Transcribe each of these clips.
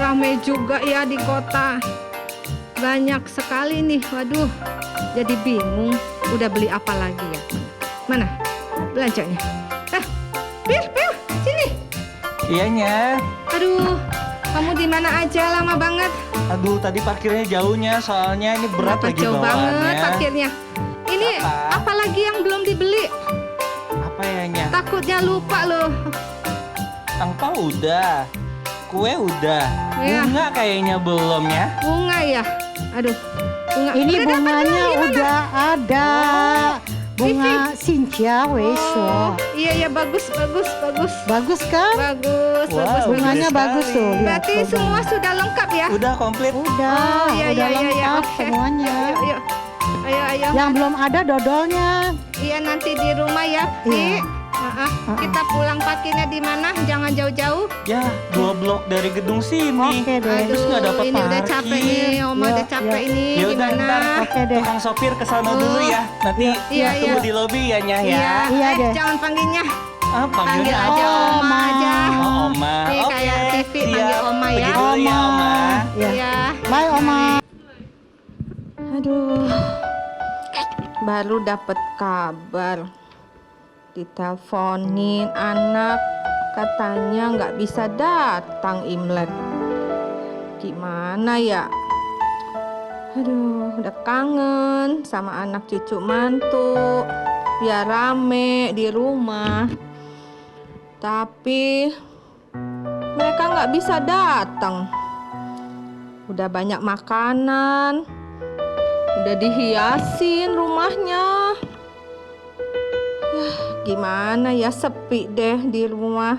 ramai juga ya di kota. Banyak sekali nih. Waduh, jadi bingung. Udah beli apa lagi ya? Mana belanjanya? Pir, sini. Iyanya. Aduh, kamu di mana aja? Lama banget. Aduh, tadi parkirnya jauhnya, soalnya ini berat lagi jauh banget bawaannya. parkirnya. Ini apa lagi yang belum dibeli? Apa ya, Nya? Takutnya lupa loh. Angpau udah, kue udah, Iya. bunga kayaknya belum ya. Bunga ya? Aduh, bunga. Ini Udah dapat bunganya belum? Gimana? udah ada. Bunga Sincia Oh, Weso. iya bagus. Bagus kan? Bagus. Bunganya Gede bagus sekali. tuh. Lihat, Berarti coba. semua sudah lengkap ya? Udah komplit. Udah, Oh, iya, udah lengkap oke. semuanya. Ayo. Yang belum ada dodolnya. Iya, nanti di rumah ya, Pi. Iya. Kita pulang parkirnya di mana? Jangan jauh-jauh. Ya, 2 blok dari gedung sini. Oke deh. Terus nggak dapat ini udah parkir. capek nih, Oma Ya, udah capek ya. ini. Ya udah, Gimana? ntar Oke deh. tukang sopir kesana dulu ya. Nanti Iya, tunggu iya. di lobi ya, Nya Iya, ya. Iya deh. jangan panggilnya. Ah, Panggil panggilnya aja apa? Oma aja. Oh, Oma. Nih, Oke, kayak TV siap. panggil Oma ya. Pergi dulu ya, Oma. Ya. Iya. Bye Oma. Aduh, baru dapat kabar. Diteleponin anak, katanya nggak bisa datang Imlek. Gimana ya? Aduh, udah kangen sama anak cucu mantu. Biar rame di rumah. Tapi mereka nggak bisa datang. Udah banyak makanan. Udah dihiasin rumahnya. Ya, gimana ya, sepi deh di rumah.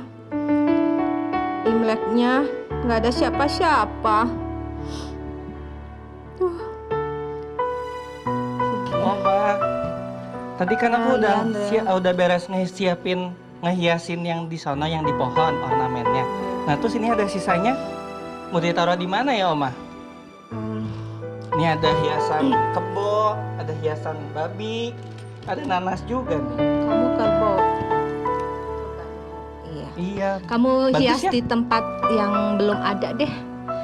Imleknya nggak ada siapa-siapa. Oma, tadi kan aku Iya, udah beres ngehiasin yang di sana, yang di pohon ornamennya. Nah, terus ini ada sisanya. Mau ditaruh di mana ya, Oma? Ini ada hiasan kebo, ada hiasan babi, ada nanas juga nih. Kamu kerbau. Iya. Iya. Kamu Bagus hias ya? di tempat yang belum ada deh.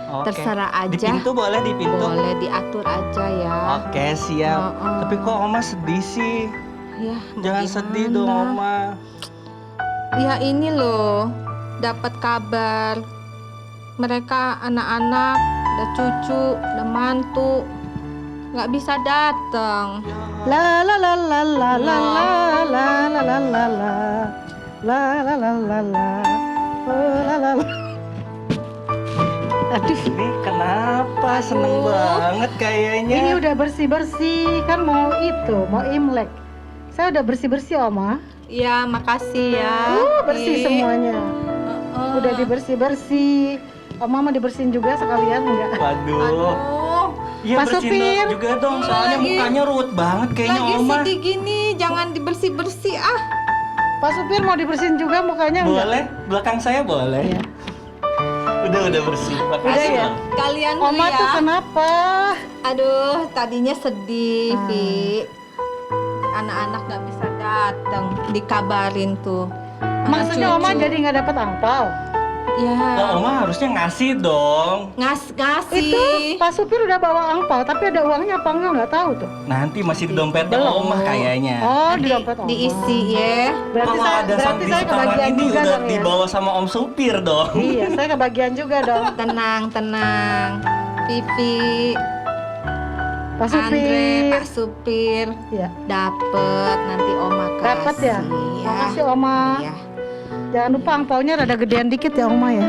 Oke. Terserah Di aja. pintu boleh, di pintu. Boleh diatur aja ya. Oke, siap. Oh. Tapi kok Oma sedih sih? Ya, mau Jangan gimana? sedih dong, Oma. Ya ini loh, dapat kabar. Mereka anak-anak, ada cucu, ada mantu, nggak bisa datang. La la la la la la la la la la la la la la la la la la la la. Aduh, Ini kenapa? Seneng banget kayaknya. ini udah bersih-bersih kan mau Imlek. Saya udah bersih-bersih Oma. Ya, makasih ya. Bersih Ki. semuanya. Heeh. Udah dibersih-bersih. Oma mau dibersihin juga sekalian enggak? Waduh. Aduh, Iya, Pak bersihin Supir. juga dong. Soalnya Lagi- mukanya ruwet banget kayaknya, lagi Oma. sedih gini, jangan dibersih-bersih ah. Pak supir mau dibersihin juga mukanya enggak? Boleh? Belakang saya boleh? Iya. Udah bersih. Makasih. Udah ya? Bang. Kalian Oma ya. tuh kenapa? Aduh, tadinya sedih, Vi. Anak-anak gak bisa datang, dikabarin tuh. Anak Maksudnya Oma cucu. jadi nggak dapat angpau? Ya, Lah, Oma harusnya ngasih dong. ngasih. Itu Pak supir udah bawa angpau, tapi ada uangnya apa enggak nggak tahu tuh. Nanti masih di dompetnya Belum. Oma kayaknya. Oh, di dompet Oma. Diisi ya. Berarti Kalau saya, ada berarti di saya setoran kebagian ini juga udah dong ya. dibawa sama Om Supir dong. Iya, saya kebagian juga dong. Tenang. Pipi, Pak Andre, supir. Pak Supir, Iya. dapet nanti Oma kasih. Dapat ya? Makasih Oma. Iya. Jangan lupa angpaunya rada gedean dikit ya Oma ya.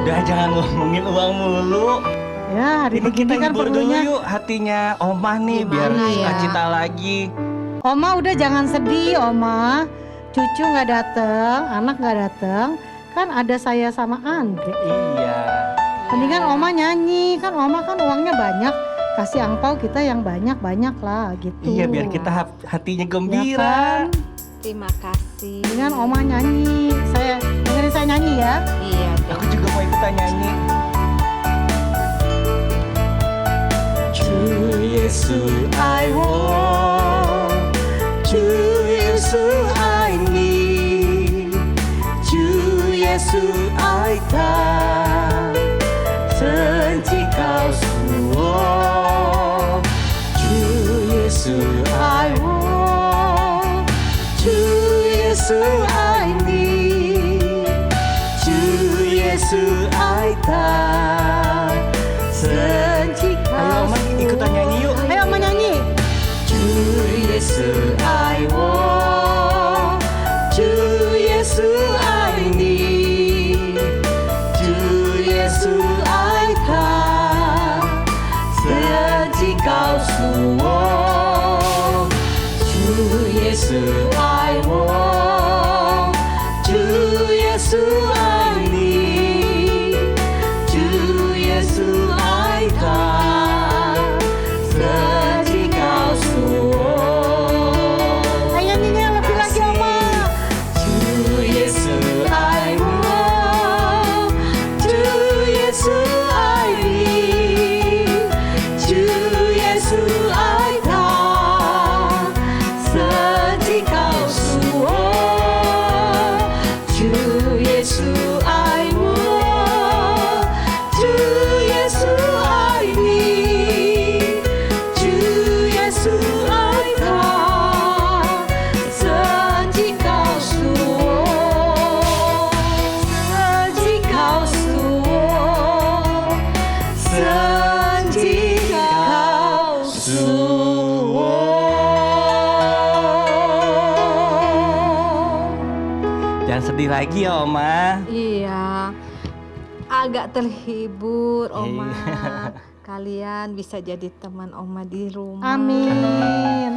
Udah, jangan ngomongin uang mulu. Ya, hari Ini kita begini kan hibur dulu perlunya. yuk hatinya Oma nih, biar Gimana ya? sukacita lagi. Oma udah jangan sedih Oma. Cucu nggak dateng, anak nggak dateng. Kan ada saya sama Andre. Iya. Mendingan Oma nyanyi, kan Oma kan uangnya banyak. Kasih angpau kita yang banyak-banyak lah gitu. Iya, biar kita hatinya Ya gembira. kan? Terima kasih. Mendingan Oma nyanyi. Dengerin saya nyanyi ya. Iya deh. Aku juga mau ikutan nyanyi. 주 예수 I want, 주 예수 I need, 주 예수 I die. Yesus ai ni, Chu Yesus ai ta. Ayo Oma, ikutan nyanyi yuk. Ayo Oma nyanyi. Chu Yesus ai wo, Chu Yesus ai ni, Chu Yesus ai ta. Seji kau suo, Chu Yesus ai wo, Chu Yesus ai ni, Chu Yesus ai ta. Seji kau suo. Ayo nyanyi lebih lagi Oma. Chu Yesus ai wo, Chu Yesus ai ni, Chu Yesus ai ta. Seji kau suo, Chu Yesus ai wo, Chu Yesus ai ni, Chu Yesus ai ta. Seji kau suo, seji kau suo, seji kau suo. Jangan sedih lagi ya Oma. Iya, agak terhibur Oma. Iya. Kalian bisa jadi teman Oma di rumah. Amin,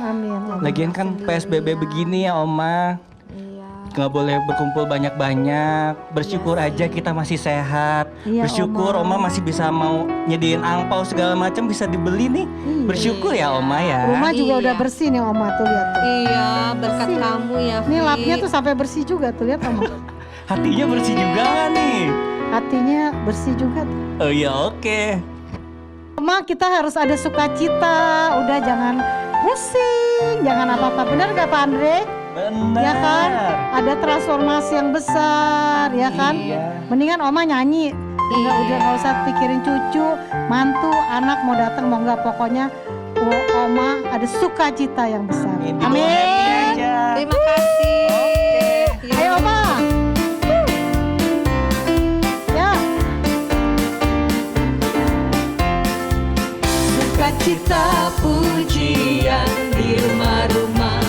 amin. Lagian kan PSBB begini ya Oma, Iya. nggak boleh berkumpul banyak-banyak. Bersyukur Iya aja kita masih sehat. Iya, Bersyukur Oma masih bisa mau nyediain angpau segala macam bisa dibeli nih. Iya. Bersyukur ya Oma ya. Rumah juga Iya. udah bersih nih Oma tuh lihat tuh. Iya, berkat Bersih. kamu ya. Nih Fi. lapnya tuh sampai bersih juga tuh lihat Oma. Hatinya bersih juga nggak nih? Hatinya bersih juga tuh. Oh iya oke. Oma kita harus ada sukacita, udah jangan pusing, jangan apa-apa. Benar gak Pak Andre? Benar. Ya kan? Ada transformasi yang besar, ya kan? Iya. Mendingan Oma nyanyi. Udah Iya. nggak usah pikirin cucu, mantu, anak mau datang mau nggak, pokoknya Oma ada sukacita yang besar. Ini Amin. happy aja. Terima kasih. Iya. Ayo Oma. Ya. Sukacita pujian di rumah-rumah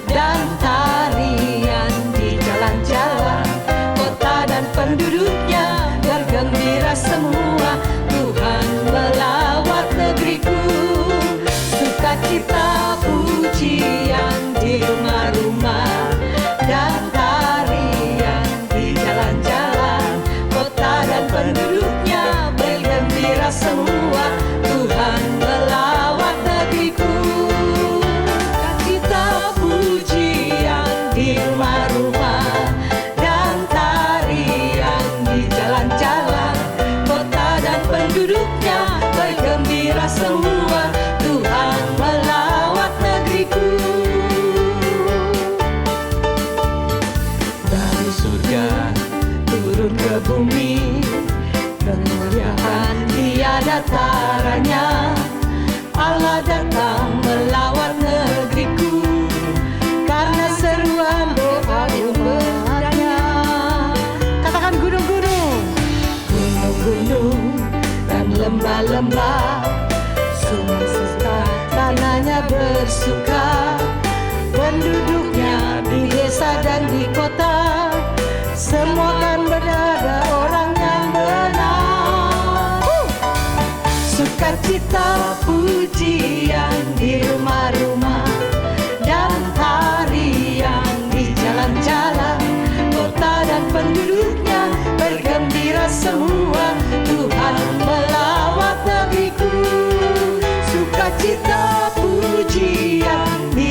dan tarian di jalan-jalan, kota dan penduduknya bergembira semua. Tuhan melawat negeriku. Sukacita pujian di rumah-rumah dan tarian di jalan-jalan, kota dan penduduknya bergembira semua. Tuhan melawat negeriku. Sukacita pujian di rumah-rumah dan tarian di jalan-jalan, kota dan penduduknya bergembira semua. Tuhan melawat negeriku. Dari surga turun ke bumi, kemuliaan tiada taranya. Allah datang melawat negeriku, karena seruan doa umatnya. Katakan gunung-gunung, gunung-gunung dan lembah-lembah, semua serta tanahnya bersuka. Penduduknya di desa dan di kota, semua kan berada orang yang benar. Sukacita pujian di rumah-rumah dan tarian di jalan-jalan, kota dan penduduknya bergembira semua. Tuhan melawat negeriku. Sukacita pujian di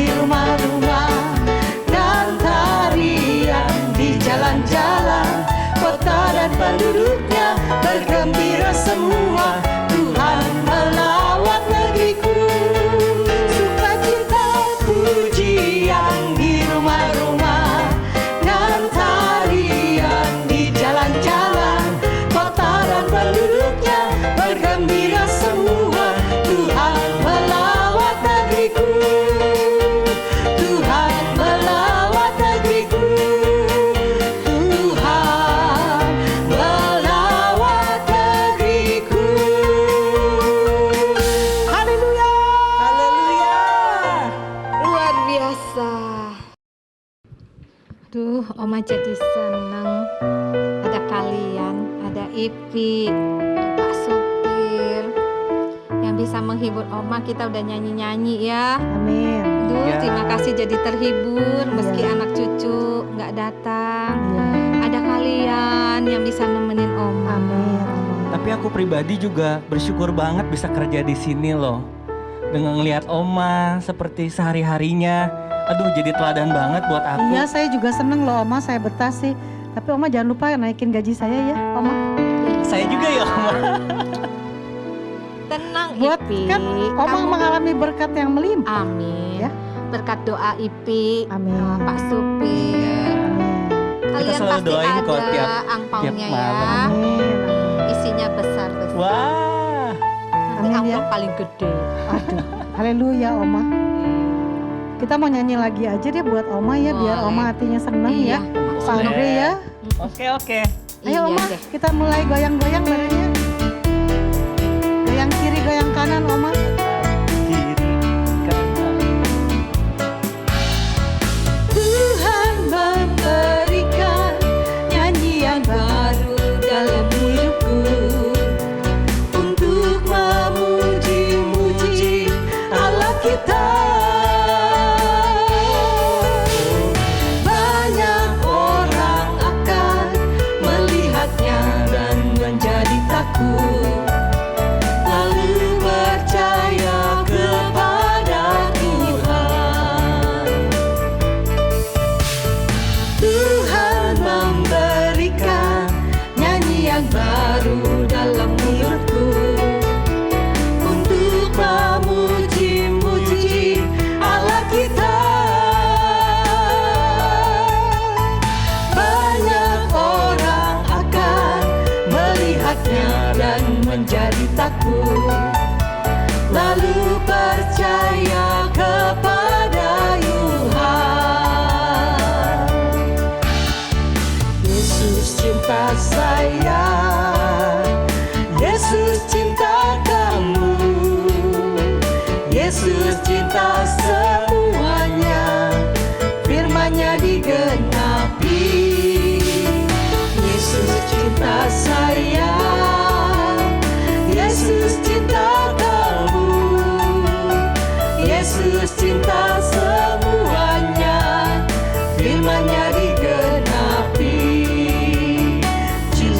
Duh, Oma jadi seneng. Ada kalian, ada Ipi, ada Pak Supir yang bisa menghibur Oma. Kita udah nyanyi-nyanyi ya. Amin. Duh, Ya. terima kasih jadi terhibur meski Ya. anak cucu nggak datang. Iya. Ada kalian yang bisa nemenin Oma. Amin. Amin. Tapi aku pribadi juga bersyukur banget bisa kerja di sini loh. Dengan ngelihat Oma seperti sehari-harinya. Aduh, jadi teladan banget buat aku. Iya, saya juga seneng loh Oma, saya betah sih. Tapi Oma jangan lupa naikin gaji saya ya, Oma. Saya juga ya, Oma. Tenang Buat Ipi. kan Oma Kamu- mengalami berkat yang melimpah. Amin. Ya. Berkat doa Ipi, Amin. sama Pak Supir. Amin. Kalian selalu pasti doain kok ada tiap angpaunya ya. malam. Amin. Isinya besar-besar. Wah. Nanti Amin ya. amplop paling gede. Aduh, haleluya Oma. Kita mau nyanyi lagi aja deh buat Oma ya, biar Boleh. Oma hatinya seneng Iya. ya. Pak Andre ya. Oke. Ayo Iya Oma, deh. kita mulai goyang-goyang badannya. Goyang kiri, goyang kanan Oma. Kiri, kanan. Tuhan memberikan nyanyian baru dalam hidupku untuk memuji-muji Allah kita. Banyak orang akan melihatnya dan menjadi takut, lalu percaya kepada Tuhan. Tuhan memberikan nyanyian baru dalam hidupku untuk memuji-muji Allah kita. Banyak orang akan melihatnya dan menjadi takut, lalu percaya kepada Tuhan. Yesus cinta saya, Yesus cinta kamu, Yesus cinta semuanya, firman-Nya digenapi. Yesus cinta saya, Yesus cinta kamu, Yesus cinta semuanya, firman-Nya digenapi. Ju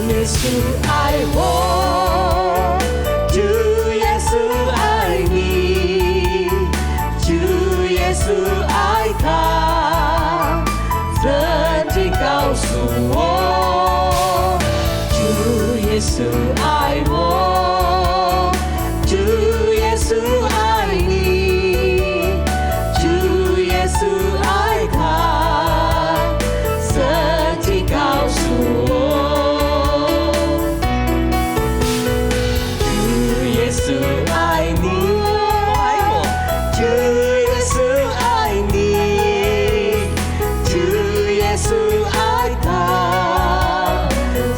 Yesu I want, Ju Yesu I need, Ju Yesu I come, sejikau semua. Ju Yesu I want, Ju Yesu I need, Ju Yesu I come, sejikau semua. Ju Yesu I need, Ju Yesu I need, Ju Yesu I come,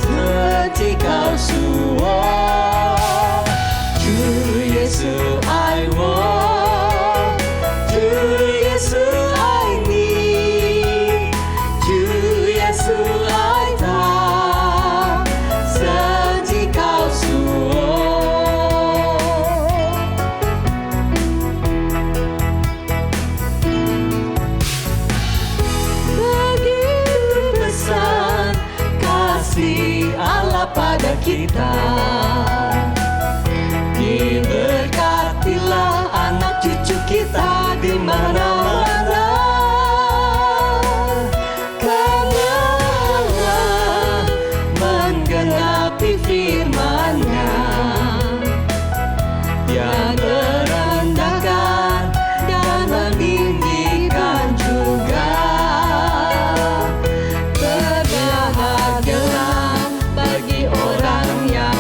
sejikau semua. Ju Yesu I want, Ju Yesu I need, Ju Yesu I come, sejikau semua. Begitu besar kasih Allah pada kita. Diberkatilah anak cucu kita di mana-mana. Karena Allah menggenapi firman-Nya. Dia merendahkan dan meninggikan juga. Berbahagialah bagi orang yang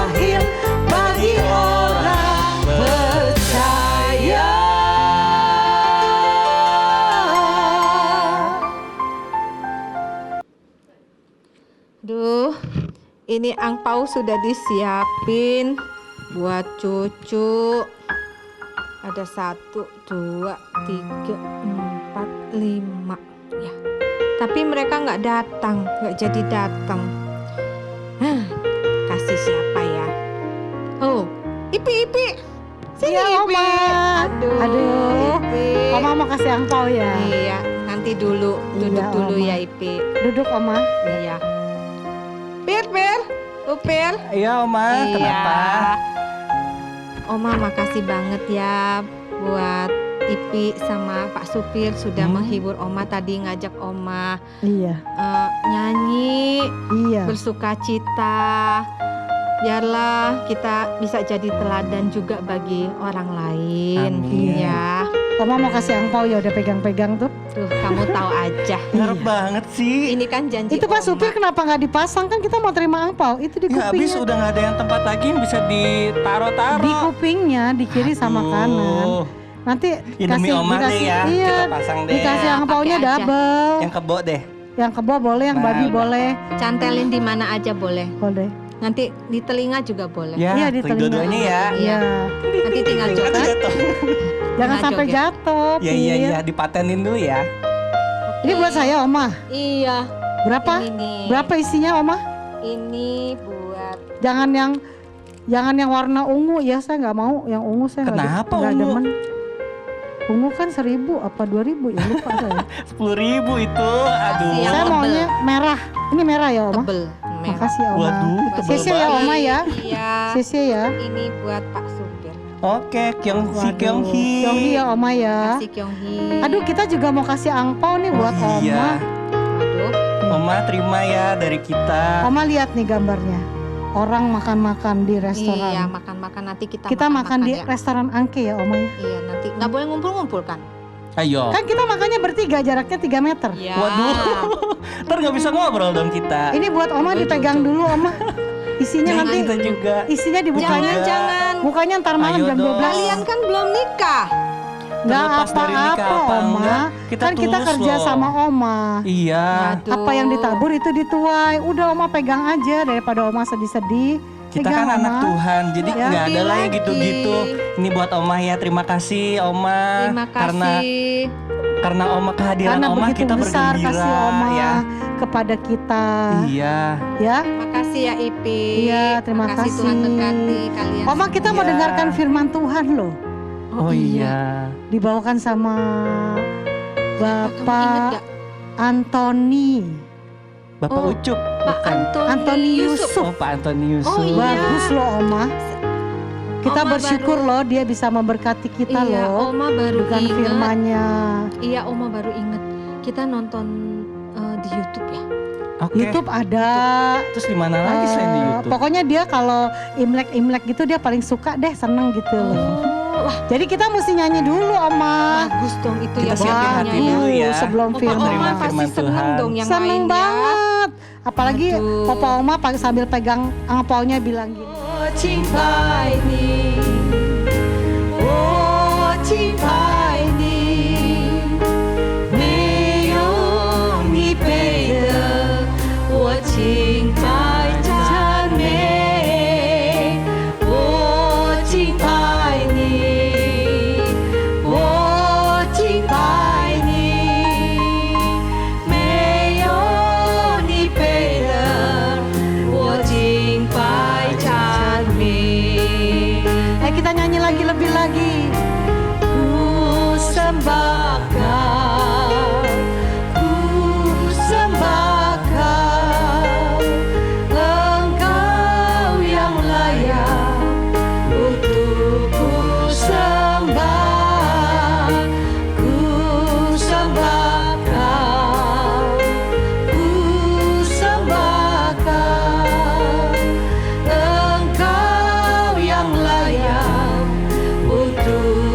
mustahil bagi orang percaya. Duh, ini angpau sudah disiapin buat cucu. Ada 1, 2, 3, 4, 5 ya. Tapi mereka nggak datang, nggak jadi datang. Kasih siapa ya? Oh, Ipi. Sini Iya, Ipi. Oma. Aduh. Ipi. Oma mau kasih angpau ya. Iya, nanti dulu duduk Iya, dulu Oma. ya Ipi. Duduk Oma. Iya. Pir, Upir. Iya Oma, kenapa? Oma makasih banget ya buat Ipi sama Pak Supir sudah menghibur Oma tadi, ngajak Oma Iya. nyanyi, Iya. bersuka cita. Biarlah kita bisa jadi teladan juga bagi orang lain. Amin. Ya. Oma mau kasih angpau ya, udah pegang-pegang tuh. Tuh, kamu tahu aja. Harap banget sih. Ini kan janji Itu Pak Oma. Supir kenapa nggak dipasang, kan kita mau terima angpau. Itu di Ya habis kupingnya. udah nggak ada yang tempat lagi yang bisa ditaro-taro. Di kupingnya, di kiri sama Aduh. kanan. Nanti Ya, demi Oma deh ya, iya, kita pasang deh. dikasih angpaunya pakai aja. double. Yang kebo deh. Yang kebo boleh, yang Nah, babi udah. boleh. Cantelin di mana aja boleh. Boleh. Nanti di telinga juga boleh. Ya, Iya, di telinga. dua-duanya ya. Iya. Nanti tinggal Aduh, joget. jatuh. Jangan Nah, sampai joget. jatuh. Ya iya, dipatenin dulu ya. Ini buat saya Oma. Iya. Berapa? Ini nih. Berapa isinya Oma? Ini buat Jangan yang warna ungu ya, saya nggak mau yang ungu, saya Kenapa nggak ungu? demen. Ungu kan 1.000 apa 2.000 ya, lupa saya. 10.000 itu. Aduh. Yang Saya tebel. maunya merah. Ini merah ya Oma. tebel. Merah. Makasih ya Oma. Waduh, tebel Sisi ya banget. Oma ya. Iya. Sisi ya. Ini buat Pak Supir. Oke, Kyongsi. Kyonghi ya Oma ya. Kasih Kyonghi. Aduh, kita juga mau kasih angpau nih buat Oma. Iya. Aduh. Oma terima ya dari kita. Oma lihat nih gambarnya. Orang makan-makan di Iya, restoran. makan-makan nanti Kita makan di ya. restoran Angke ya Oma ya. Iya, nanti nggak boleh ngumpul-ngumpul kan? Ayo. Kan kita makannya bertiga, jaraknya 3 meter. Iya. Waduh. Ntar nggak bisa ngobrol dong kita. Ini buat Oma, Betul, dipegang betul. dulu Oma. Isinya Jangan nanti kita juga. isinya dibukanya. Jangan. Bukanya ntar malam Ayo jam dong. 12. Kalian kan belum nikah. Nggak Terlepas dari nikah apa-apa apa Oma. enggak, kita Kan kita tulus kerja loh. sama Oma. Iya. Waduh. Apa yang ditabur itu dituai. Udah Oma pegang aja daripada Oma sedih-sedih. Kita Pegang, kan anak Oma. Tuhan, jadi Ya. nggak ada lah yang Lagi. gitu-gitu. Ini buat Oma ya, terima kasih Oma. Terima kasih. Karena Oma kehadiran Karena Oma begitu kita besar bergembira kasih Oma ya. kepada kita. Iya. Ya. Makasih ya Ipi. Iya, terima Makasih Tuhan kasih. berkati kalian. Oma, kita mau Iya. dengarkan firman Tuhan loh. Oh iya. Dibawakan sama Kamu inget Bapak gak? Antoni. Bapak Oh, Ucup. Pak bukan. Antoni Yusuf. Oh, Pak Antoni Yusuf. Oh, iya. Bagus loh Oma. Kita Oma bersyukur baru- loh dia bisa memberkati kita Iya, loh Oma baru dengan inget. firman-Nya. Iya, Oma baru inget. Kita nonton di YouTube ya. Oke. YouTube ada. Terus di mana lagi selain di YouTube? Pokoknya dia kalau Imlek gitu dia paling suka deh, seneng gitu loh. Oh, wah Jadi kita mesti nyanyi dulu Oma. bagus dong itu Kita ya siapin hati firmannya dulu ya. Sebelum Opa firman. Terima Oma pasti firman seneng Tuhan. dong yang Seneng lainnya. banget. Apalagi Aduh. Papa Oma sambil pegang angpaunya bilang gini. 我敬拜你，我敬拜你，没有你配的，我敬拜赞美，我敬拜你，我敬拜你，没有你配的，我敬拜赞美。 Kita nyanyi lagi lebih lagi. Ku sembah Kau, ku sembah Kau, Engkau yang layak untuk ku sembah. Ku sembah Kau, ku sembah Kau, Engkau yang layak untuk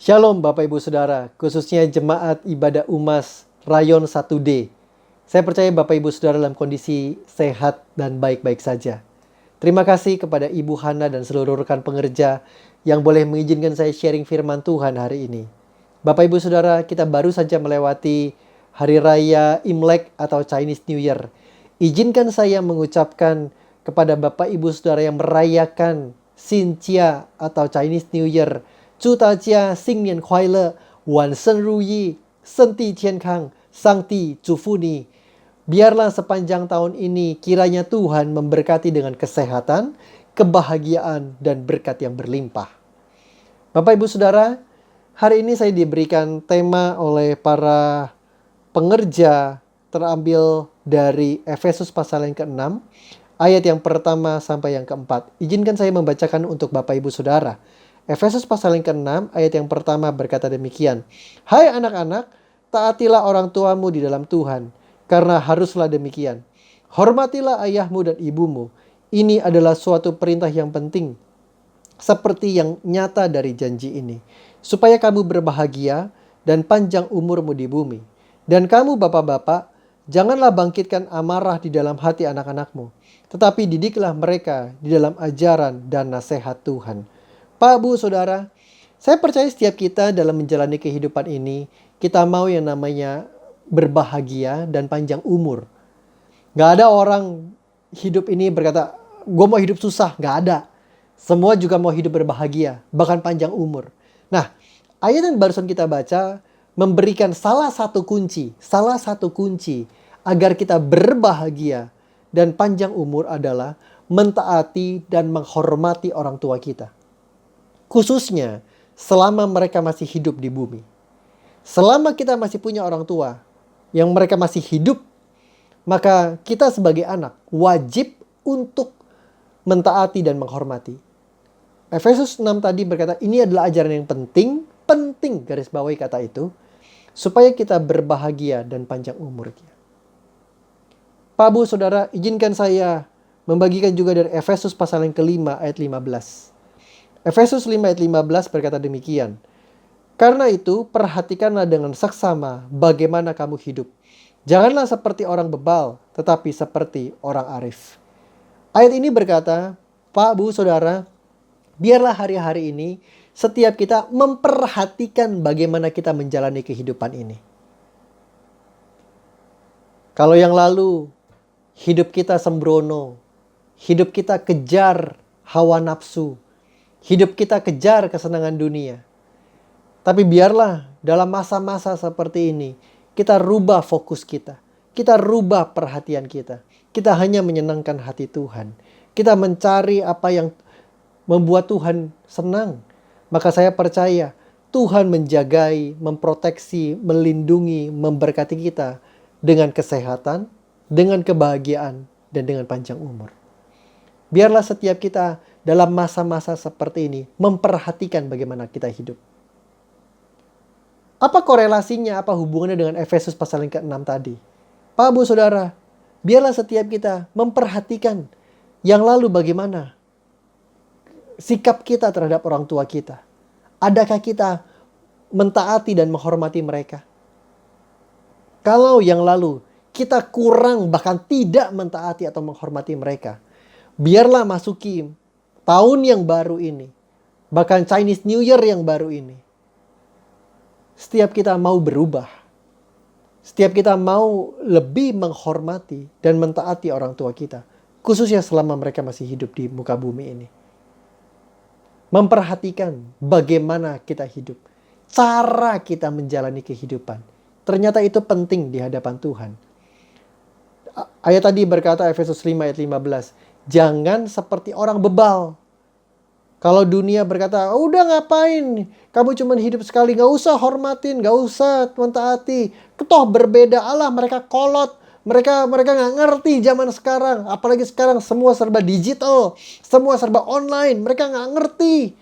Shalom Bapak Ibu Saudara, khususnya Jemaat Ibadah Umas Rayon 1D. Saya percaya Bapak Ibu Saudara dalam kondisi sehat dan baik-baik saja. Terima kasih kepada Ibu Hana dan seluruh rekan pengerja yang boleh mengizinkan saya sharing firman Tuhan hari ini. Bapak Ibu Saudara, kita baru saja melewati Hari Raya Imlek atau Chinese New Year. Izinkan saya mengucapkan kepada Bapak Ibu Saudara yang merayakan Xin Jia atau Chinese New Year, 祝大家新年快乐，万事如意，身体健康，上帝祝福你。Biarlah sepanjang tahun ini kiranya Tuhan memberkati dengan kesehatan, kebahagiaan, dan berkat yang berlimpah. Bapak Ibu Saudara, hari ini saya diberikan tema oleh para pengerja terambil dari Efesus pasal yang ke-6, ayat yang pertama sampai yang ke-4. Izinkan saya membacakan untuk Bapak Ibu Saudara. Efesus pasal yang ke-6 ayat yang pertama berkata demikian. Hai anak-anak, taatilah orang tuamu di dalam Tuhan, karena haruslah demikian. Hormatilah ayahmu dan ibumu. Ini adalah suatu perintah yang penting, seperti yang nyata dari janji ini, supaya kamu berbahagia dan panjang umurmu di bumi. Dan kamu bapak-bapak, janganlah bangkitkan amarah di dalam hati anak-anakmu, tetapi didiklah mereka di dalam ajaran dan nasihat Tuhan. Pak, Bu, Saudara, saya percaya setiap kita dalam menjalani kehidupan ini, kita mau yang namanya berbahagia dan panjang umur. Gak ada orang hidup ini berkata, gue mau hidup susah. Gak ada. Semua juga mau hidup berbahagia, bahkan panjang umur. Nah, ayat yang barusan kita baca memberikan salah satu kunci agar kita berbahagia dan panjang umur adalah mentaati dan menghormati orang tua kita. Khususnya selama mereka masih hidup di bumi. Selama kita masih punya orang tua yang mereka masih hidup, maka kita sebagai anak wajib untuk mentaati dan menghormati. Efesus 6 tadi berkata ini adalah ajaran yang penting garis bawahi kata itu, supaya kita berbahagia dan panjang umurnya. Pak, Bu, Saudara, izinkan saya membagikan juga dari Efesus pasal yang ke-5 ayat 15. Efesus 5 ayat 15 berkata demikian. Karena itu perhatikanlah dengan seksama bagaimana kamu hidup. Janganlah seperti orang bebal, tetapi seperti orang arif. Ayat ini berkata, Pak, Bu, Saudara, biarlah hari-hari ini setiap kita memperhatikan bagaimana kita menjalani kehidupan ini. Kalau yang lalu hidup kita sembrono, hidup kita kejar hawa nafsu, hidup kita kejar kesenangan dunia. Tapi biarlah dalam masa-masa seperti ini, kita rubah fokus kita. Kita rubah perhatian kita. Kita hanya menyenangkan hati Tuhan. Kita mencari apa yang membuat Tuhan senang. Maka saya percaya Tuhan menjagai, memproteksi, melindungi, memberkati kita dengan kesehatan, dengan kebahagiaan, dan dengan panjang umur. Biarlah setiap kita dalam masa-masa seperti ini memperhatikan bagaimana kita hidup. Apa korelasinya, apa hubungannya dengan Efesus pasal yang ke-6 tadi? Pak, Bu, Saudara, biarlah setiap kita memperhatikan yang lalu bagaimana sikap kita terhadap orang tua kita. Adakah kita mentaati dan menghormati mereka? Kalau yang lalu kita kurang bahkan tidak mentaati atau menghormati mereka, biarlah masuki tahun yang baru ini, bahkan Chinese New Year yang baru ini, setiap kita mau berubah. Setiap kita mau lebih menghormati dan mentaati orang tua kita, khususnya selama mereka masih hidup di muka bumi ini. Memperhatikan bagaimana kita hidup, cara kita menjalani kehidupan. Ternyata itu penting di hadapan Tuhan. Ayat tadi berkata Efesus 5 ayat 15, jangan seperti orang bebal. Kalau dunia berkata, udah ngapain? Kamu cuma hidup sekali, gak usah hormatin, gak usah mentaati. Toh berbeda Allah, mereka kolot. Mereka gak ngerti zaman sekarang. Apalagi sekarang semua serba digital, semua serba online. Mereka gak ngerti.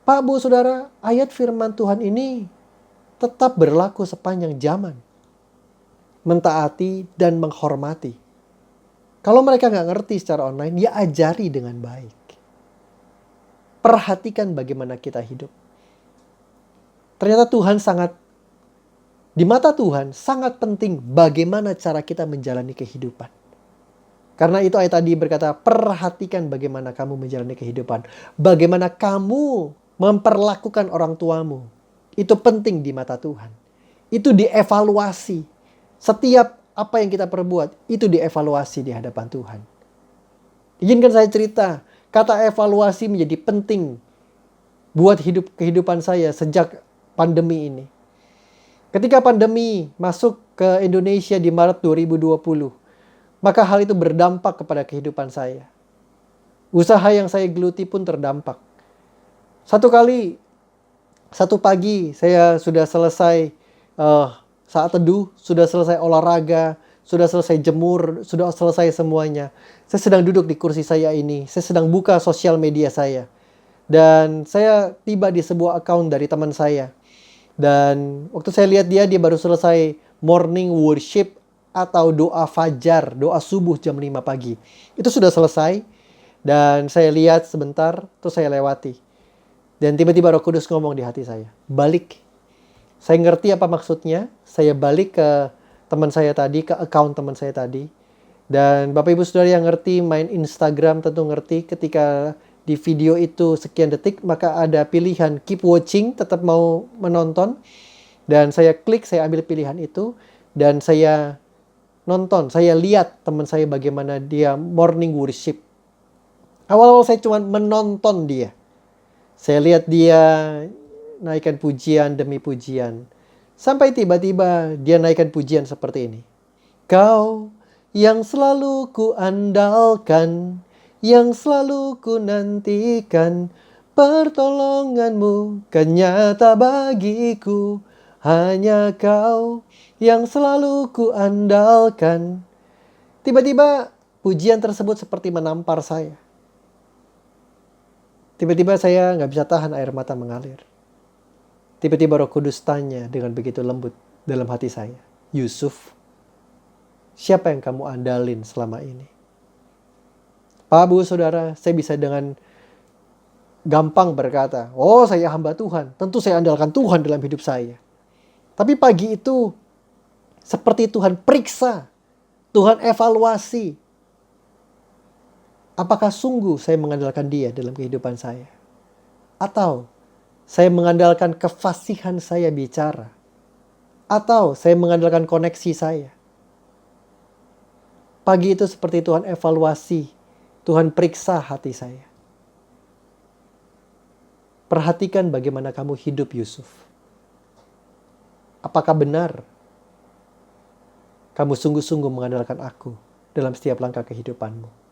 Pak, Bu, Saudara, ayat firman Tuhan ini tetap berlaku sepanjang zaman. Mentaati dan menghormati. Kalau mereka gak ngerti secara online, ya ajari dengan baik. Perhatikan bagaimana kita hidup. Ternyata di mata Tuhan sangat penting bagaimana cara kita menjalani kehidupan. Karena itu ayat tadi berkata, perhatikan bagaimana kamu menjalani kehidupan. Bagaimana kamu memperlakukan orang tuamu. Itu penting di mata Tuhan. Itu dievaluasi. Setiap apa yang kita perbuat, itu dievaluasi di hadapan Tuhan. Izinkan saya cerita, kata evaluasi menjadi penting buat kehidupan saya sejak pandemi ini. Ketika pandemi masuk ke Indonesia di Maret 2020, maka hal itu berdampak kepada kehidupan saya. Usaha yang saya geluti pun terdampak. Satu pagi saya sudah selesai saat teduh, sudah selesai olahraga, sudah selesai jemur, sudah selesai semuanya. Saya sedang duduk di kursi saya ini, saya sedang buka sosial media saya. Dan saya tiba di sebuah account dari teman saya. Dan waktu saya lihat dia baru selesai morning worship atau doa fajar, doa subuh jam 5 pagi. Itu sudah selesai. Dan saya lihat sebentar, terus saya lewati. Dan tiba-tiba Roh Kudus ngomong di hati saya, balik. Saya ngerti apa maksudnya. Saya balik ke teman saya tadi, ke account teman saya tadi. Dan Bapak Ibu Saudara yang ngerti main Instagram tentu ngerti ketika di video itu sekian detik, maka ada pilihan keep watching, tetap mau menonton. Dan saya klik, saya ambil pilihan itu. Dan saya nonton, saya lihat teman saya bagaimana dia morning worship. Awal-awal saya cuma menonton dia. Saya lihat dia naikkan pujian demi pujian. Sampai tiba-tiba dia naikkan pujian seperti ini. Kau yang selalu ku andalkan, yang selalu ku nantikan, pertolonganmu kan nyata bagiku. Hanya kau yang selalu ku andalkan. Tiba-tiba pujian tersebut seperti menampar saya. Tiba-tiba saya nggak bisa tahan air mata mengalir. Tiba-tiba Roh Kudus tanya dengan begitu lembut dalam hati saya. Yusuf, siapa yang kamu andalin selama ini? Pak Bu, Saudara, saya bisa dengan gampang berkata, oh saya hamba Tuhan, tentu saya andalkan Tuhan dalam hidup saya. Tapi pagi itu seperti Tuhan periksa, Tuhan evaluasi. Apakah sungguh saya mengandalkan Dia dalam kehidupan saya? Atau saya mengandalkan kefasihan saya bicara? Atau saya mengandalkan koneksi saya? Pagi itu seperti Tuhan evaluasi, Tuhan periksa hati saya. Perhatikan bagaimana kamu hidup, Yusuf. Apakah benar kamu sungguh-sungguh mengandalkan aku dalam setiap langkah kehidupanmu?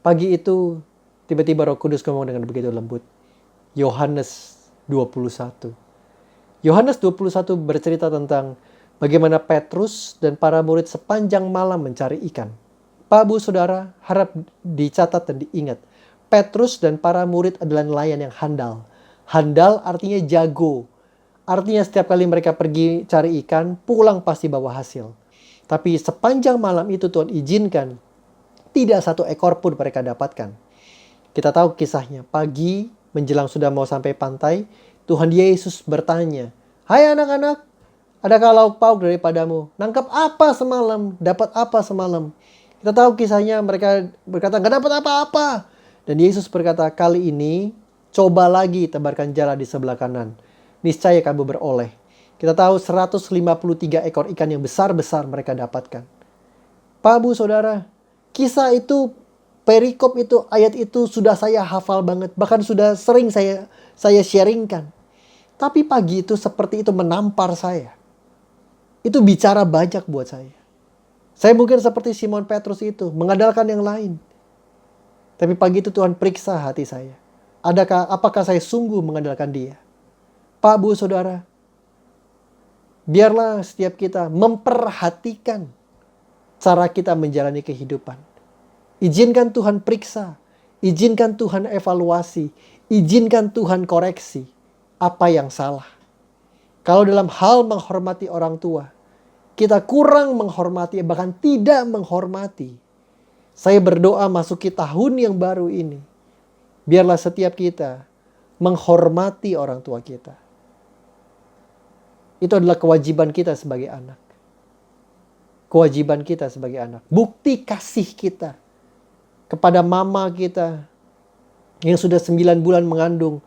Pagi itu tiba-tiba Roh Kudus ngomong dengan begitu lembut. Yohanes 21. Yohanes 21 bercerita tentang bagaimana Petrus dan para murid sepanjang malam mencari ikan. Pak Bu Saudara, harap dicatat dan diingat. Petrus dan para murid adalah nelayan yang handal. Handal artinya jago. Artinya setiap kali mereka pergi cari ikan, pulang pasti bawa hasil. Tapi sepanjang malam itu Tuhan izinkan tidak satu ekor pun mereka dapatkan. Kita tahu kisahnya. Pagi menjelang sudah mau sampai pantai, Tuhan Yesus bertanya, hai anak-anak, adakah lauk pauk daripadamu? Nangkap apa semalam? Dapat apa semalam? Kita tahu kisahnya, mereka berkata, gak dapat apa-apa. Dan Yesus berkata, kali ini coba lagi tebarkan jala di sebelah kanan. Niscaya kamu beroleh. Kita tahu 153 ekor ikan yang besar-besar mereka dapatkan. Pak Bu Saudara, kisah itu, perikop itu, ayat itu sudah saya hafal banget. Bahkan sudah sering saya sharingkan. Tapi pagi itu seperti itu menampar saya. Itu bicara banyak buat saya. Saya mungkin seperti Simon Petrus itu, mengandalkan yang lain. Tapi pagi itu Tuhan periksa hati saya. Apakah saya sungguh mengandalkan Dia? Pak Bu Saudara, biarlah setiap kita memperhatikan cara kita menjalani kehidupan. Izinkan Tuhan periksa, izinkan Tuhan evaluasi, izinkan Tuhan koreksi apa yang salah. Kalau dalam hal menghormati orang tua, kita kurang menghormati, bahkan tidak menghormati. Saya berdoa masuki tahun yang baru ini, biarlah setiap kita menghormati orang tua kita. Itu adalah kewajiban kita sebagai anak. Kewajiban kita sebagai anak. Bukti kasih kita kepada mama kita yang sudah 9 bulan mengandung.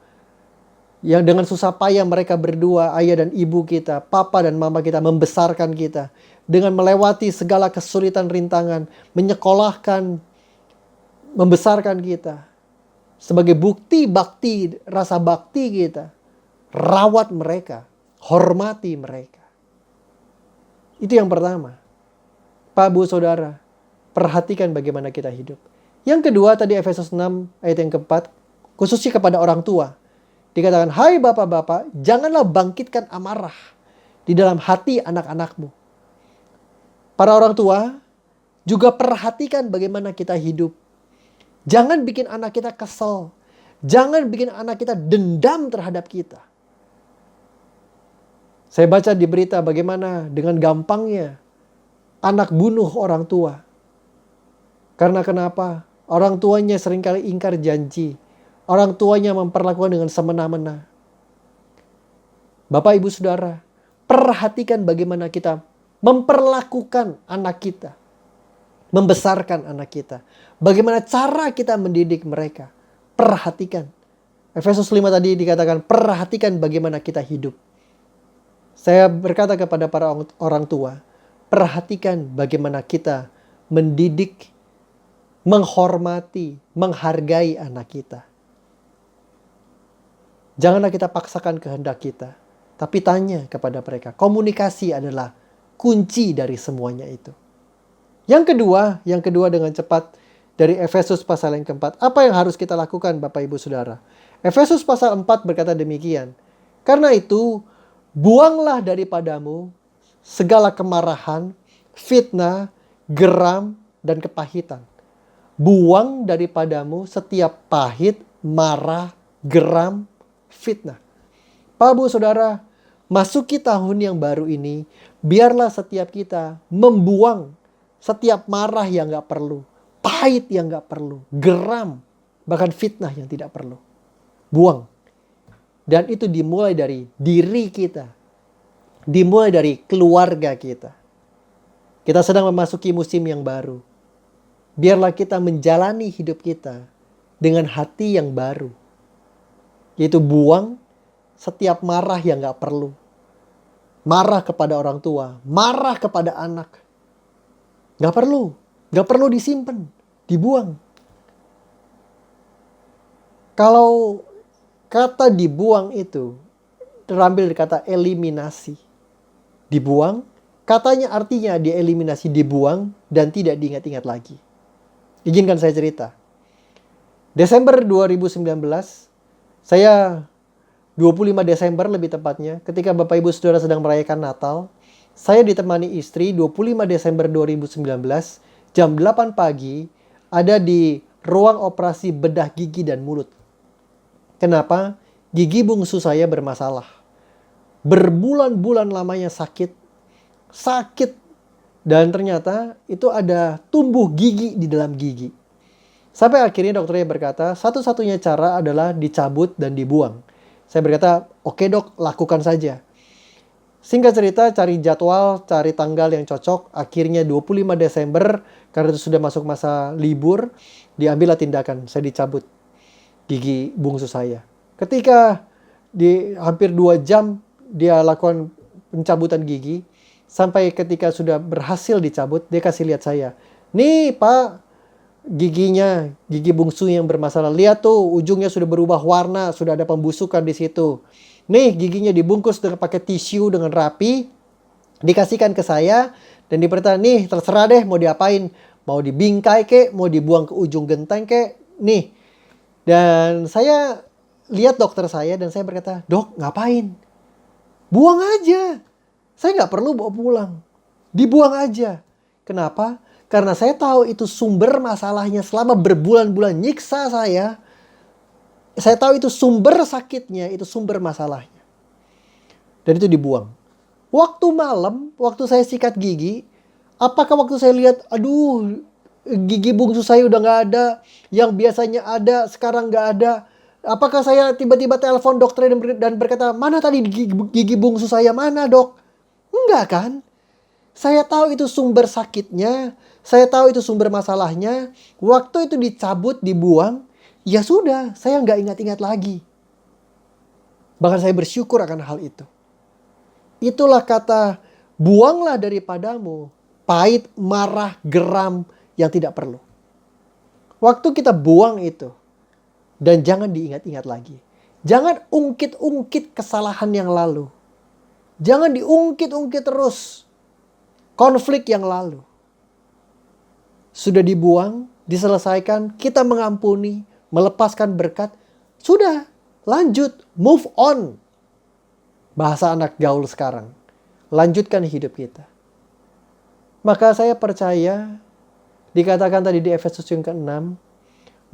Yang dengan susah payah mereka berdua, ayah dan ibu kita, papa dan mama kita membesarkan kita. Dengan melewati segala kesulitan rintangan, menyekolahkan, membesarkan kita. Sebagai bukti bakti, rasa bakti kita. Rawat mereka, hormati mereka. Itu yang pertama. Pak, Bu, Saudara, perhatikan bagaimana kita hidup. Yang kedua tadi Efesus 6 ayat yang keempat, khususnya kepada orang tua. Dikatakan, hai bapak-bapak, janganlah bangkitkan amarah di dalam hati anak-anakmu. Para orang tua juga perhatikan bagaimana kita hidup. Jangan bikin anak kita kesel. Jangan bikin anak kita dendam terhadap kita. Saya baca di berita bagaimana dengan gampangnya anak bunuh orang tua. Karena kenapa? Orang tuanya seringkali ingkar janji. Orang tuanya memperlakukan dengan semena-mena. Bapak, Ibu, Saudara, perhatikan bagaimana kita memperlakukan anak kita. Membesarkan anak kita. Bagaimana cara kita mendidik mereka. Perhatikan. Efesus 5 tadi dikatakan, perhatikan bagaimana kita hidup. Saya berkata kepada para orang tua, perhatikan bagaimana kita mendidik, menghormati, menghargai anak kita. Janganlah kita paksakan kehendak kita, tapi tanya kepada mereka. Komunikasi adalah kunci dari semuanya itu. Yang kedua dengan cepat dari Efesus pasal yang keempat. Apa yang harus kita lakukan Bapak Ibu Saudara? Efesus pasal 4 berkata demikian. Karena itu, buanglah daripadamu segala kemarahan, fitnah, geram, dan kepahitan. Buang daripadamu setiap pahit, marah, geram, fitnah. Pak, Bu, Saudara, masuki tahun yang baru ini, biarlah setiap kita membuang setiap marah yang gak perlu, pahit yang gak perlu, geram, bahkan fitnah yang tidak perlu. Buang. Dan itu dimulai dari diri kita. Dimulai dari keluarga kita. Kita sedang memasuki musim yang baru. Biarlah kita menjalani hidup kita dengan hati yang baru. Yaitu buang setiap marah yang gak perlu. Marah kepada orang tua, marah kepada anak. Gak perlu disimpan, dibuang. Kalau kata dibuang itu terambil dari kata eliminasi. Dibuang, katanya artinya dieliminasi, dibuang, dan tidak diingat-ingat lagi. Izinkan saya cerita. Desember 2019, saya 25 Desember lebih tepatnya, ketika Bapak Ibu Saudara sedang merayakan Natal, saya ditemani istri 25 Desember 2019, jam 8 pagi, ada di ruang operasi bedah gigi dan mulut. Kenapa? Gigi bungsu saya bermasalah. Berbulan-bulan lamanya sakit. Dan ternyata itu ada tumbuh gigi di dalam gigi. Sampai akhirnya dokternya berkata, satu-satunya cara adalah dicabut dan dibuang. Saya berkata, oke dok, lakukan saja. Singkat cerita, cari jadwal, cari tanggal yang cocok. Akhirnya 25 Desember, karena itu sudah masuk masa libur, diambillah tindakan. Saya dicabut gigi bungsu saya. Ketika di hampir 2 jam dia lakukan pencabutan gigi, sampai ketika sudah berhasil dicabut, dia kasih lihat saya. Nih Pak, giginya, gigi bungsu yang bermasalah. Lihat tuh, ujungnya sudah berubah warna, sudah ada pembusukan di situ. Nih giginya dibungkus dengan pakai tisu dengan rapi, dikasihkan ke saya, dan diberitahu, nih terserah deh mau diapain. Mau dibingkai kek, mau dibuang ke ujung genteng kek, nih. Dan saya lihat dokter saya dan saya berkata, dok ngapain? Buang aja. Saya nggak perlu bawa pulang. Dibuang aja. Kenapa? Karena saya tahu itu sumber masalahnya selama berbulan-bulan nyiksa saya. Saya tahu itu sumber sakitnya, itu sumber masalahnya. Dan itu dibuang. Waktu malam, waktu saya sikat gigi, apakah waktu saya lihat, aduh, gigi bungsu saya udah gak ada, yang biasanya ada, sekarang gak ada. Apakah saya tiba-tiba telepon dokter dan berkata, mana tadi gigi bungsu saya, mana dok? Enggak kan? Saya tahu itu sumber sakitnya, saya tahu itu sumber masalahnya. Waktu itu dicabut, dibuang, ya sudah, saya nggak ingat-ingat lagi. Bahkan saya bersyukur akan hal itu. Itulah kata, buanglah daripadamu pahit, marah, geram yang tidak perlu. Waktu kita buang itu, dan jangan diingat-ingat lagi. Jangan ungkit-ungkit kesalahan yang lalu. Jangan diungkit-ungkit terus konflik yang lalu. Sudah dibuang, diselesaikan, kita mengampuni, melepaskan berkat. Sudah, lanjut, move on. Bahasa anak gaul sekarang. Lanjutkan hidup kita. Maka saya percaya, dikatakan tadi di Efesus yang ke-6,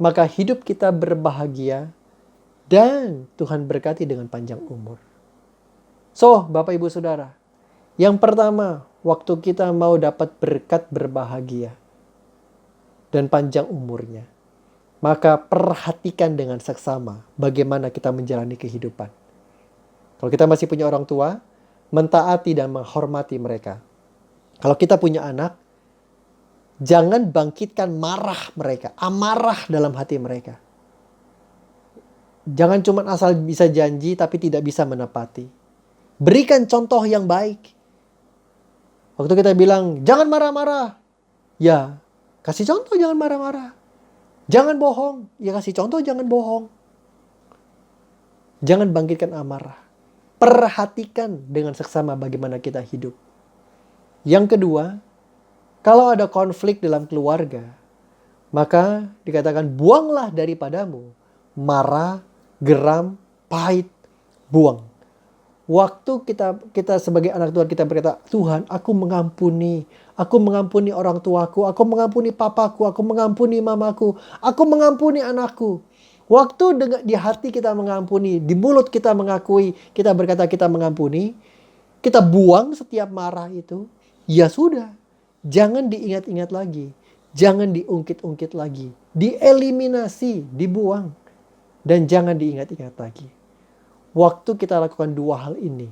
maka hidup kita berbahagia dan Tuhan berkati dengan panjang umur. So, Bapak Ibu Saudara, yang pertama, waktu kita mau dapat berkat berbahagia dan panjang umurnya, maka perhatikan dengan seksama bagaimana kita menjalani kehidupan. Kalau kita masih punya orang tua, mentaati dan menghormati mereka. Kalau kita punya anak, jangan bangkitkan marah mereka, amarah dalam hati mereka. Jangan cuma asal bisa janji tapi tidak bisa menepati. Berikan contoh yang baik. Waktu kita bilang, jangan marah-marah. Ya, kasih contoh jangan marah-marah. Jangan bohong. Ya kasih contoh jangan bohong. Jangan bangkitkan amarah. Perhatikan dengan seksama bagaimana kita hidup. Yang kedua, kalau ada konflik dalam keluarga, maka dikatakan buanglah daripadamu marah, geram, pahit, buang. Waktu kita sebagai anak Tuhan kita berkata, Tuhan, aku mengampuni orang tuaku, aku mengampuni papaku, aku mengampuni mamaku, aku mengampuni anakku. Waktu di hati kita mengampuni, di mulut kita mengakui, kita berkata kita mengampuni, kita buang setiap marah itu, ya sudah. Jangan diingat-ingat lagi. Jangan diungkit-ungkit lagi. Dieliminasi, dibuang. Dan jangan diingat-ingat lagi. Waktu kita lakukan dua hal ini,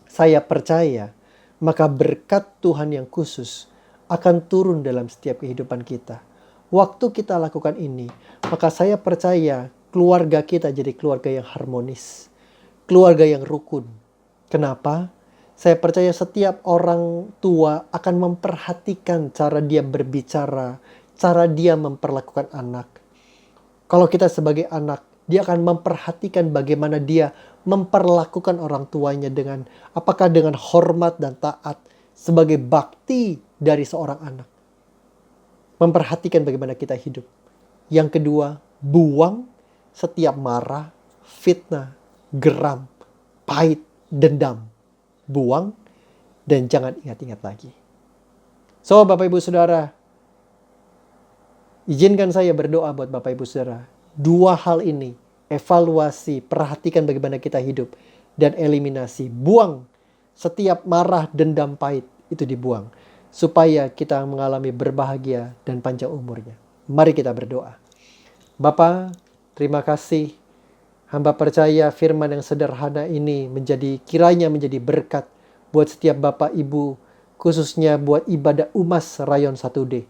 saya percaya, maka berkat Tuhan yang khusus akan turun dalam setiap kehidupan kita. Waktu kita lakukan ini, maka saya percaya keluarga kita jadi keluarga yang harmonis. Keluarga yang rukun. Kenapa? Saya percaya setiap orang tua akan memperhatikan cara dia berbicara, cara dia memperlakukan anak. Kalau kita sebagai anak, dia akan memperhatikan bagaimana dia memperlakukan orang tuanya apakah dengan hormat dan taat sebagai bakti dari seorang anak. Memperhatikan bagaimana kita hidup. Yang kedua, buang setiap marah, fitnah, geram, pahit, dendam. Buang dan jangan ingat-ingat lagi. So, Bapak Ibu Saudara, izinkan saya berdoa buat Bapak Ibu Saudara. Dua hal ini, evaluasi, perhatikan bagaimana kita hidup, dan eliminasi. Buang setiap marah, dendam, pahit, itu dibuang. Supaya kita mengalami berbahagia dan panjang umurnya. Mari kita berdoa. Bapa, terima kasih. Hamba percaya firman yang sederhana ini kiranya menjadi berkat buat setiap Bapak Ibu, khususnya buat ibadah UMAS Rayon 1D.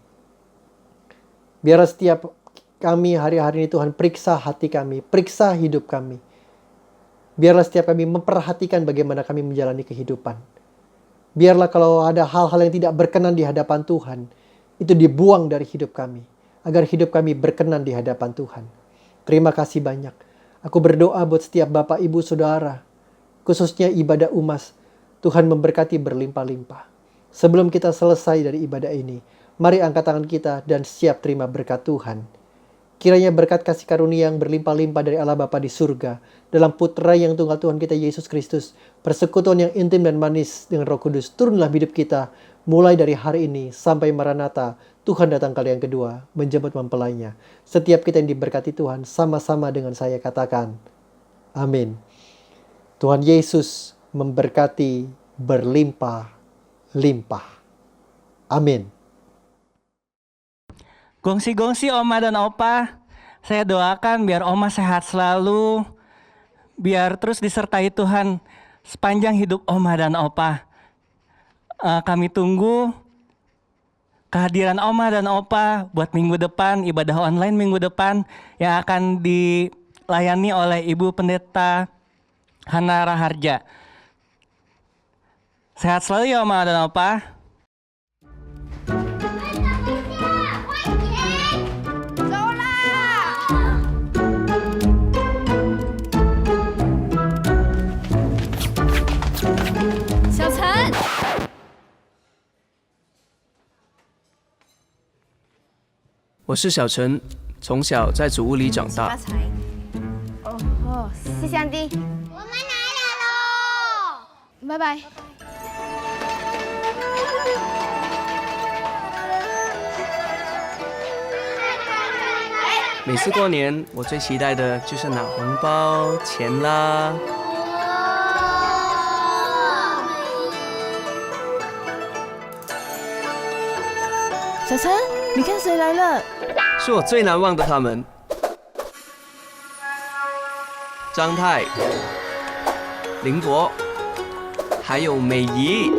Biar setiap kami hari-hari ini Tuhan periksa hati kami, periksa hidup kami. Biarlah setiap kami memperhatikan bagaimana kami menjalani kehidupan. Biarlah kalau ada hal-hal yang tidak berkenan di hadapan Tuhan, itu dibuang dari hidup kami, agar hidup kami berkenan di hadapan Tuhan. Terima kasih banyak. Aku berdoa buat setiap Bapak, Ibu, Saudara, khususnya ibadah UMAS, Tuhan memberkati berlimpah-limpah. Sebelum kita selesai dari ibadah ini, mari angkat tangan kita dan siap terima berkat Tuhan. Kiranya berkat kasih karunia yang berlimpah-limpah dari Allah Bapa di surga, dalam Putra yang tunggal Tuhan kita Yesus Kristus, persekutuan yang intim dan manis dengan Roh Kudus, turunlah hidup kita, mulai dari hari ini sampai Maranatha, Tuhan datang kali yang kedua, menjemput mempelainya. Setiap kita yang diberkati Tuhan, sama-sama dengan saya katakan, amin. Tuhan Yesus memberkati berlimpah-limpah. Amin. Gongsi-gongsi Oma dan Opa. Saya doakan biar Oma sehat selalu, biar terus disertai Tuhan sepanjang hidup Oma dan Opa. Kami tunggu kehadiran Oma dan Opa buat minggu depan, ibadah online minggu depan yang akan dilayani oleh Ibu Pendeta Hana Raharja. Sehat selalu ya Oma dan Opa. 小陈，我是小陈，从小在祖屋里长大。财。哦，谢谢安迪。我们来了喽！拜拜。每次过年，我最期待的就是拿红包、钱啦。小陈，你看谁来了？是我最难忘的他们。张太、林博，还有美仪。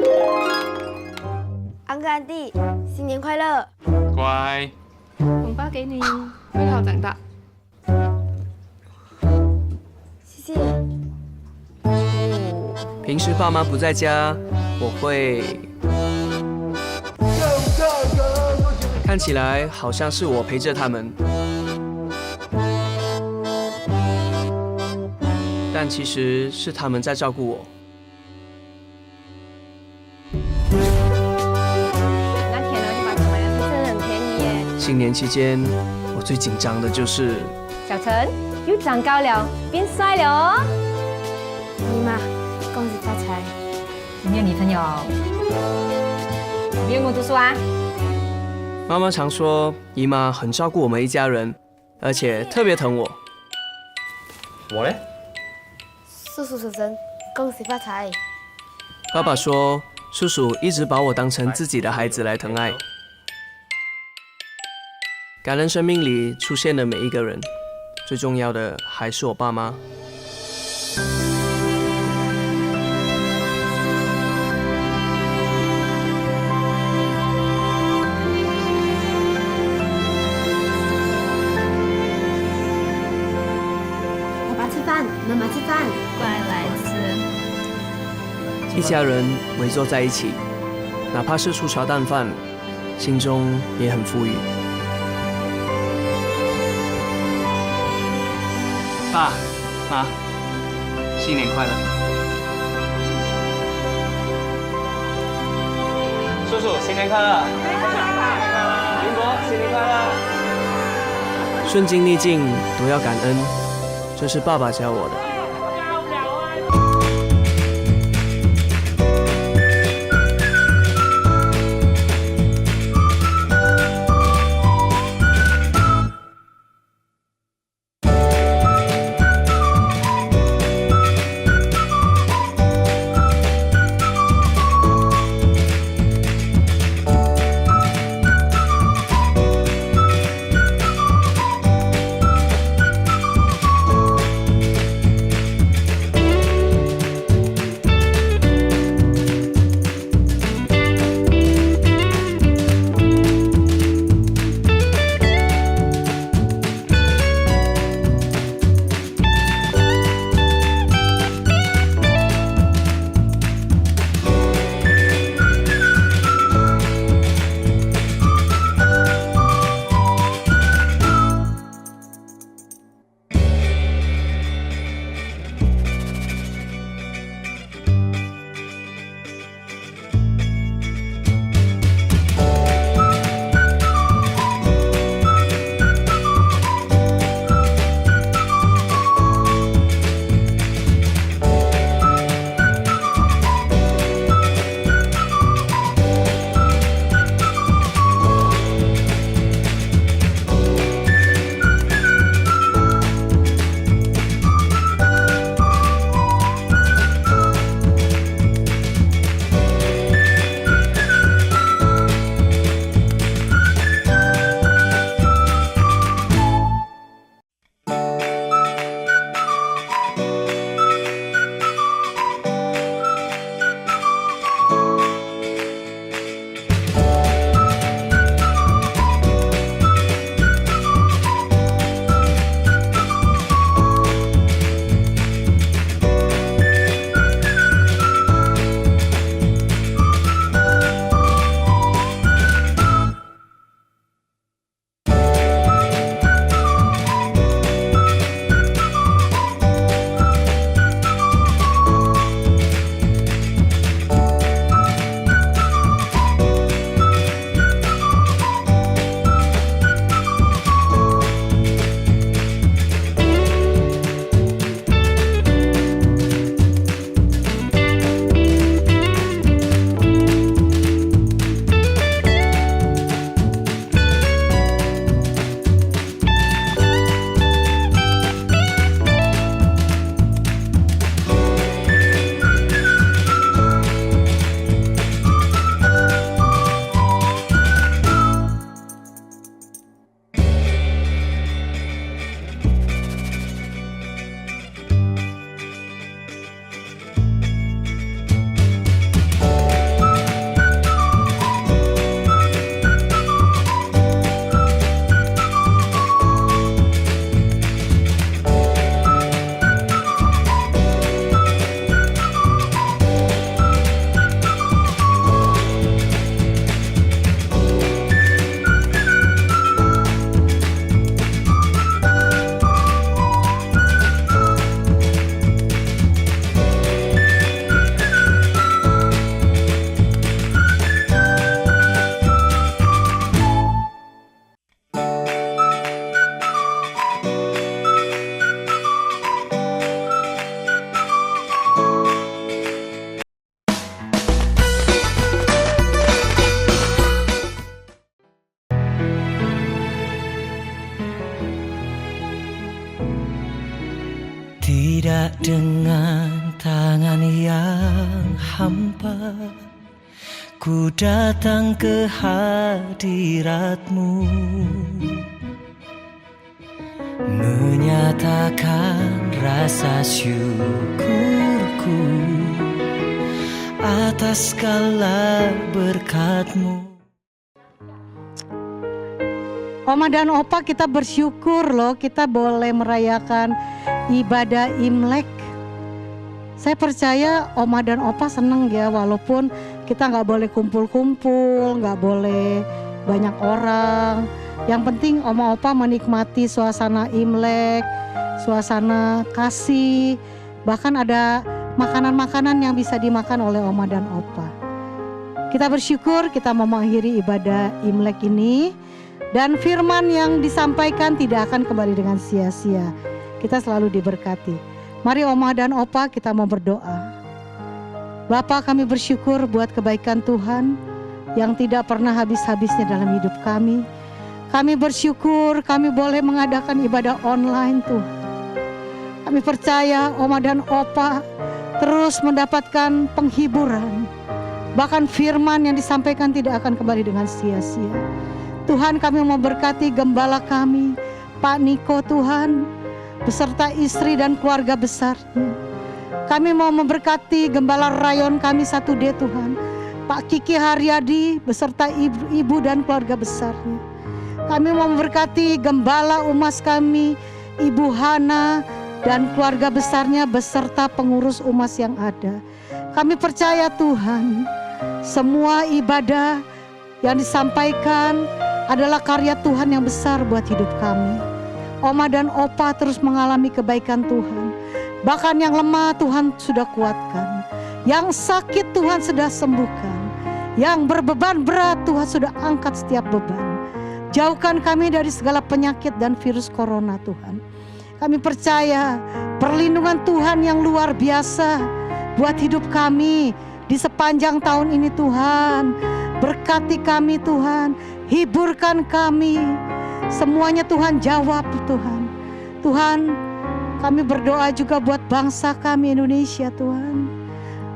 安哥安迪，新年快乐！乖，红包给你，会好长大。谢谢。平时爸妈不在家，我会看起来好像是我陪着他们，但其实是他们在照顾我。那天呢，就把它买了，它真的很便宜耶。新年期间，我最紧张的就是小陈又长高了，变帅了哦。姨妈，恭喜发财！你有女朋友？不用我读书啊？妈妈常说，姨妈很照顾我们一家人，而且特别疼我。我嘞？叔叔婶婶，恭喜发财！爸爸说，叔叔一直把我当成自己的孩子来疼爱。感恩生命里出现的每一个人，最重要的还是我爸妈。爸爸吃饭，妈妈吃饭，过来吃。一家人围坐在一起，哪怕是粗茶淡饭，心中也很富裕。爸妈，新年快乐！叔叔新年快乐！林博新年快乐！顺境逆境都要感恩，这是爸爸教我的。Dengan tangan yang hampa, ku datang ke hadirat-Mu, menyatakan rasa syukurku atas segala berkat-Mu. Oma dan Opa, kita bersyukur loh kita boleh merayakan ibadah Imlek. Saya percaya Oma dan Opa seneng ya, walaupun kita nggak boleh kumpul-kumpul, nggak boleh banyak orang. Yang penting Oma Opa menikmati suasana Imlek, suasana kasih. Bahkan ada makanan-makanan yang bisa dimakan oleh Oma dan Opa. Kita bersyukur kita mau mengakhiri ibadah Imlek ini. Dan firman yang disampaikan tidak akan kembali dengan sia-sia. Kita selalu diberkati. Mari Oma dan Opa kita mau berdoa. Bapa, kami bersyukur buat kebaikan Tuhan yang tidak pernah habis-habisnya dalam hidup kami. Kami bersyukur kami boleh mengadakan ibadah online Tuhan. Kami percaya Oma dan Opa terus mendapatkan penghiburan. Bahkan firman yang disampaikan tidak akan kembali dengan sia-sia. Tuhan, kami mau berkati gembala kami, Pak Niko Tuhan, beserta istri dan keluarga besarnya. Kami mau memberkati gembala rayon kami 1D Tuhan, Pak Kiki Haryadi beserta ibu dan keluarga besarnya. Kami mau memberkati gembala umas kami, Ibu Hana dan keluarga besarnya beserta pengurus umas yang ada. Kami percaya Tuhan, semua ibadah yang disampaikan adalah karya Tuhan yang besar buat hidup kami. Oma dan Opa terus mengalami kebaikan Tuhan. Bahkan yang lemah Tuhan sudah kuatkan. Yang sakit Tuhan sudah sembuhkan. Yang berbeban berat Tuhan sudah angkat setiap beban. Jauhkan kami dari segala penyakit dan virus corona Tuhan. Kami percaya perlindungan Tuhan yang luar biasa buat hidup kami di sepanjang tahun ini Tuhan. Berkati kami Tuhan, hiburkan kami. Semuanya Tuhan jawab Tuhan. Tuhan, kami berdoa juga buat bangsa kami Indonesia Tuhan.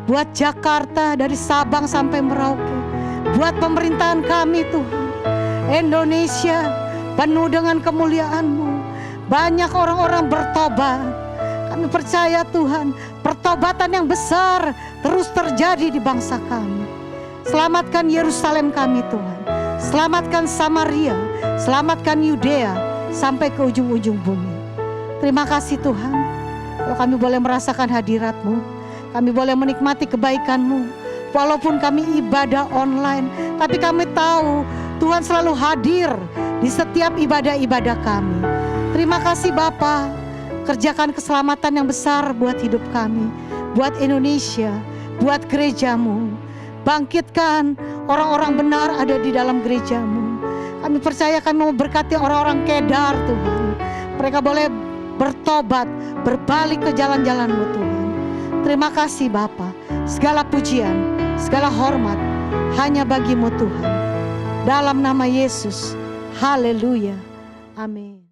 Buat Jakarta dari Sabang sampai Merauke. Buat pemerintahan kami Tuhan. Indonesia penuh dengan kemuliaan-Mu. Banyak orang-orang bertobat. Kami percaya Tuhan, pertobatan yang besar terus terjadi di bangsa kami. Selamatkan Yerusalem kami Tuhan. Selamatkan Samaria, selamatkan Yudea sampai ke ujung-ujung bumi. Terima kasih Tuhan. Kalau kami boleh merasakan hadirat-Mu, kami boleh menikmati kebaikan-Mu. Walaupun kami ibadah online, tapi kami tahu Tuhan selalu hadir di setiap ibadah-ibadah kami. Terima kasih Bapa. Kerjakan keselamatan yang besar buat hidup kami, buat Indonesia, buat gereja-Mu. Bangkitkan orang-orang benar ada di dalam gereja-Mu. Kami percaya kami mau berkati orang-orang Kedar Tuhan. Mereka boleh bertobat, berbalik ke jalan-jalan-Mu Tuhan. Terima kasih Bapa. Segala pujian, segala hormat hanya bagi-Mu Tuhan. Dalam nama Yesus. Haleluya. Amin.